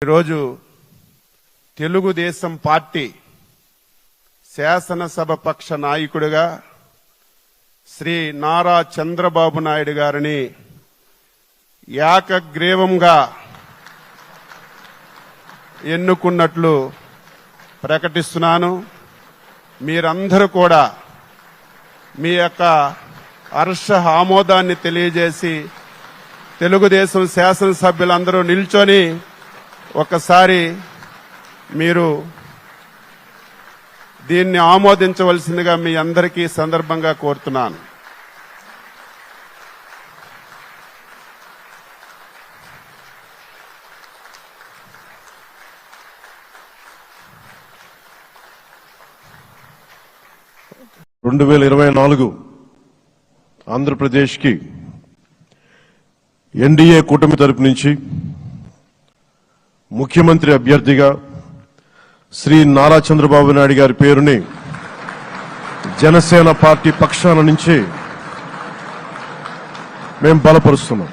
ఈరోజు తెలుగుదేశం పార్టీ శాసనసభ పక్ష నాయకుడిగా శ్రీ నారా చంద్రబాబు నాయుడు గారిని ఏకగ్రీవంగా ఎన్నుకున్నట్లు ప్రకటిస్తున్నాను. మీరందరూ కూడా మీ యొక్క హర్ష ఆమోదాన్ని తెలియజేసి తెలుగుదేశం శాసనసభ్యులందరూ నిల్చొని ఒకసారి మీరు దీన్ని ఆమోదించవలసిందిగా మీ అందరికీ సందర్భంగా కోరుతున్నాను. ఆంధ్రప్రదేశ్కి ఎన్డీఏ కూటమి తరపు నుంచి ముఖ్యమంత్రి అభ్యర్థిగా శ్రీ నారా చంద్రబాబు నాయుడు గారి పేరుని జనసేన పార్టీ పక్షాన నుంచి మేము బలపరుస్తున్నాం.